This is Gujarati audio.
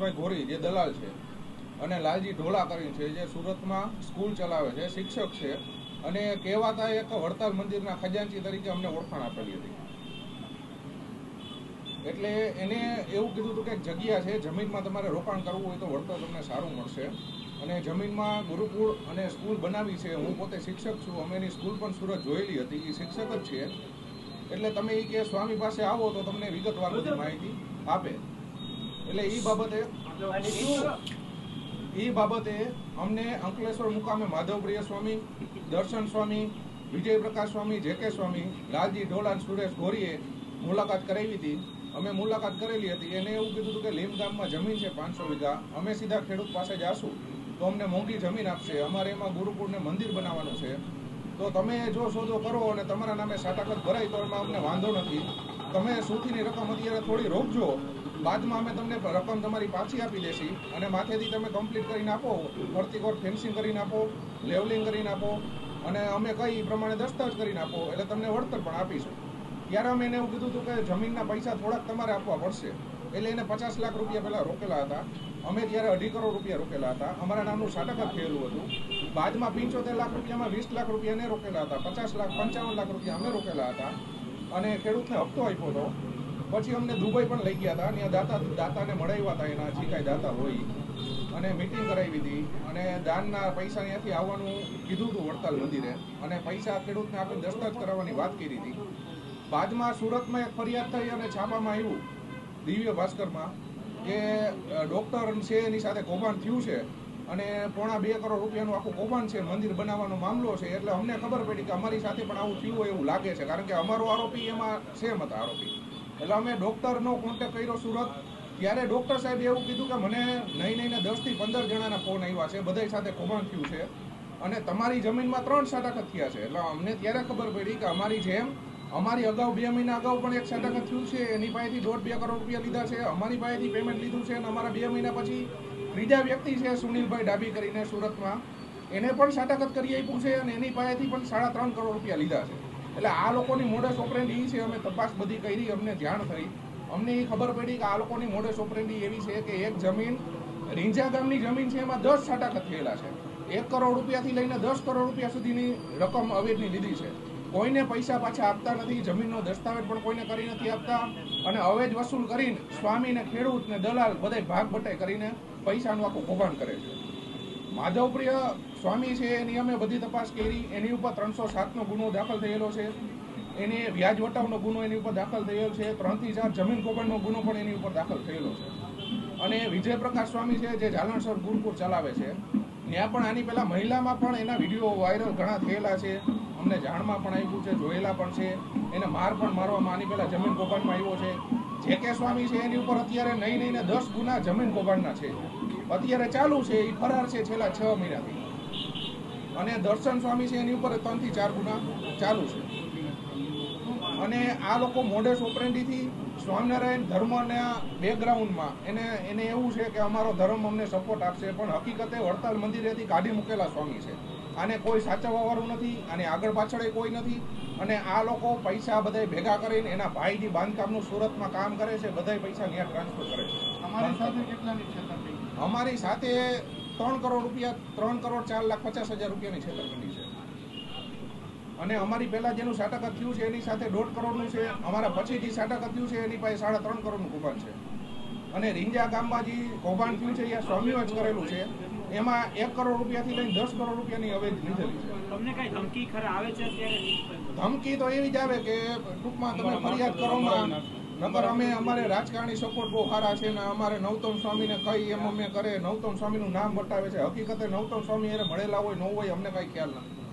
સુરેશભાઈ ગોરી જે દલાલ છે અને લાલજી ઢોલા કરીને છે જે સુરતમાં સ્કૂલ ચલાવે છે, શિક્ષક છે અને કહેવાતા એક વડતાલ મંદિરના ખજાનચી તરીકે અમને ઓળખાણ આપેલી હતી. એટલે એને એવું કીધું હતું કે એક જગ્યા છે, જમીનમાં તમારે રોકાણ કરવું હોય તો વળતર તમને સારું મળશે અને જમીનમાં ગુરુકુળ અને સ્કૂલ બનાવી છે. હું પોતે શિક્ષક છું, અમે એની સ્કૂલ પણ સુરત જોયેલી હતી, એ શિક્ષક જ છે. એટલે તમે એ કે સ્વામી પાસે આવો તો તમને વિગતવાર બધી માહિતી આપે. એટલે એ બાબતે અમને અંકલેશ્વર મુકામે માધવપ્રિય સ્વામી, દર્શન સ્વામી, વિજય પ્રકાશ સ્વામી, જેકે સ્વામી, લાલજી ઢોલા, સુરેશ ગોરીએ મુલાકાત કરાવી હતી. અમે મુલાકાત કરેલી હતી. એને એવું કીધું હતું કે લીમ ગામમાં જમીન છે 500 વીઘા, અમે સીધા ખેડૂત પાસે જાશું તો અમને મોંઘી જમીન આપશે, અમારે એમાં ગુરુકુળને મંદિર બનાવવાનું છે, તો તમે જો સોદો કરો અને તમારા નામે સાટાકત ભરાય તો એમાં અમને વાંધો નથી. તમે સુધીની રકમ અત્યારે થોડી રોકજો, બાદમાં અમે તમને રકમ તમારી પાછી આપી દેશી અને માથેથી તમે કમ્પ્લીટ કરીને આપો, ફરતી કોર ફેન્સિંગ કરીને આપો, લેવલિંગ કરીને આપો અને અમે કઈ પ્રમાણે દસ્તાવેજ કરીને આપો એટલે તમને વળતર પણ આપીશું. ત્યારે અમે એને એવું કીધું હતું કે જમીનના પૈસા થોડાક તમારે આપવા પડશે. એટલે એને 50 લાખ રૂપિયા પહેલાં રોકેલા હતા. અમે ત્યારે 2.5 કરોડ રૂપિયા રોકેલા હતા. અમારા નામનું સાટાકત થયેલું હતું. બાદમાં 75 લાખ રૂપિયામાં 20 લાખ રૂપિયા એને રોકેલા હતા, 50 લાખ 55 લાખ રૂપિયા અમે રોકેલા હતા અને ખેડૂતને હપ્તો આપ્યો હતો. પછી અમને દુબઈ પણ લઈ ગયા હતા, ત્યાં દાતાને મળાવ્યા હતા, એના જે કાંઈ દાતા હોય અને મિટિંગ કરાવી હતી અને દાનના પૈસા ત્યાંથી આવવાનું કીધું હતું વડતાલ મંદિરે અને પૈસા ખેડૂતને આપણે દસ્તાવેજ કરાવવાની વાત કરી હતી. બાદમાં સુરતમાં એક ફરિયાદ થઈ અને છાપામાં આવ્યું દિવ્ય ભાસ્કરમાં કે ડૉક્ટર છે એની સાથે કૌભાંડ થયું છે અને 2.5 કરોડ રૂપિયાનું આખું કૌભાંડ છે, મંદિર બનાવવાનો મામલો છે. એટલે અમને ખબર પડી કે અમારી સાથે પણ આવું થયું હોય એવું લાગે છે, કારણ કે અમારો આરોપી એમાં સેમ હતા આરોપી. એટલે અમે ડૉક્ટરનો કોન્ટેક્ટ કર્યો સુરત. ત્યારે ડૉક્ટર સાહેબે એવું કીધું કે મને નહીં 10 થી 15 જણાના ફોન આવ્યા છે, બધા સાથે કૌભાંડ થયું છે અને તમારી જમીનમાં 3 સાટાકત થયા છે. એટલે અમને ત્યારે ખબર પડી કે અમારી જેમ અમારી અગાઉ 2 મહિના અગાઉ પણ એક સાટાકત થયું છે, એની પાસેથી 1.5-2 કરોડ રૂપિયા લીધા છે, અમારી પાસેથી પેમેન્ટ લીધું છે અને અમારા 2 મહિના પછી ત્રીજા વ્યક્તિ છે સુનિલભાઈ ડાબી કરીને સુરતમાં, એને પણ સાટાકત કરી આપ્યું છે અને એની પાસેથી પણ 3.5 કરોડ રૂપિયા લીધા છે. એટલે આ લોકોની મોડસ ઓપરેન્ડી છે. અમે તપાસ બધી કરી, અમને જાણ થઈ, અમને એ ખબર પડી કે આ લોકોની મોડસ ઓપરેન્ડી એવી છે કે એક જમીન રીંજા ગામની જમીન છે, એમાં 10 સાટાકત થયેલા છે. 1 કરોડ રૂપિયાથી લઈને 10 કરોડ રૂપિયા સુધીની રકમ અવેજની લીધી છે. કોઈને પૈસા પાછા આપતા નથી, જમીનનો દસ્તાવેજ પણ કોઈને કરી નથી આપતા અને અવેજ વસૂલ કરીને સ્વામીને, ખેડૂતને, દલાલ બધાય ભાગ બટાઈ કરીને પૈસાનું આખું કૌભાંડ કરે છે. માધવપ્રિય સ્વામી છે એની અમે બધી તપાસ કરી. એની ઉપર 307નો ગુનો દાખલ થયેલો છે, એને વ્યાજ વટાવનો ગુનો એની ઉપર દાખલ થયેલો છે, 3 થી 4 જમીન કૌભાંડનો ગુનો પણ એની ઉપર દાખલ થયેલો છે. અને વિજય પ્રકાશ સ્વામી છે જે જાલણસર ગુરુકુળ ચલાવે છે, ત્યાં પણ આની પહેલા મહિલામાં પણ એના વિડીયો વાયરલ ઘણા થયેલા છે, અમને જાણમાં પણ આવ્યું છે, જોયેલા પણ છે. એને માર પણ મારવામાં આની પહેલા જમીન કૌભાંડમાં આવ્યો છે. જેકે સ્વામી છે એની ઉપર અત્યારે નહીં 10 ગુના જમીન કૌભાંડના છે, અત્યારે ચાલુ છે, એ ફરાર છે છેલ્લા 6 મહિનાથી. અને દર્શન સ્વામી છે એની ઉપર 3 થી 4 ગુના ચાલુ છે. અને આ લોકો મોડેસ ઓપરેન્ડીથી સ્વામિનારાયણ ધર્મના બેકગ્રાઉન્ડમાં એને એવું છે કે અમારો ધર્મ અમને સપોર્ટ આપશે, પણ હકીકતે વડતાલ મંદિરેથી કાઢી મૂકેલા સ્વામી છે. આને કોઈ સાચવવાવાળું નથી, આને આગળ પાછળ કોઈ નથી. અને આ લોકો પૈસા બધા ભેગા કરીને એના ભાઈની બાંધકામનું સુરતમાં કામ કરે છે, બધા પૈસા ત્યાં ટ્રાન્સફર કરે છે. અમારી સાથે કેટલાની છેતરપિંડી? અમારી સાથે 3 કરોડ રૂપિયા, 3,04,50,000 રૂપિયાની છેતરપિંડી છે. અને અમારી પહેલા જેનું સાટાકત થયું છે એની સાથે 1.5 કરોડનું છે. અમારા પછી જે સાટાકત થયું છે એની પાસે 3.5 કરોડનું કૌભાંડ છે. અને રીંજા ગામમાં જે કૌભાંડ થયું છે એ સ્વામીઓ જ કરેલું છે, એમાં 1 કરોડ રૂપિયાથી લઈને 10 કરોડ રૂપિયાની અવેજ લીધેલી છે. તમને કઈ ધમકી ખરા આવે છે અત્યારે? ધમકી તો એવી જ આવે કે ટૂંકમાં તમે ફરિયાદ કરો, નકર અમારે રાજકારણી સપોર્ટ બહુ સારા છે ને અમારે નવતમ સ્વામીને કઈ એમ અમે કરે. નવતમ સ્વામીનું નામ બતાવે છે, હકીકતે નવતમ સ્વામી એને મળેલા હોય ન હોય અમને કઈ ખ્યાલ નથી.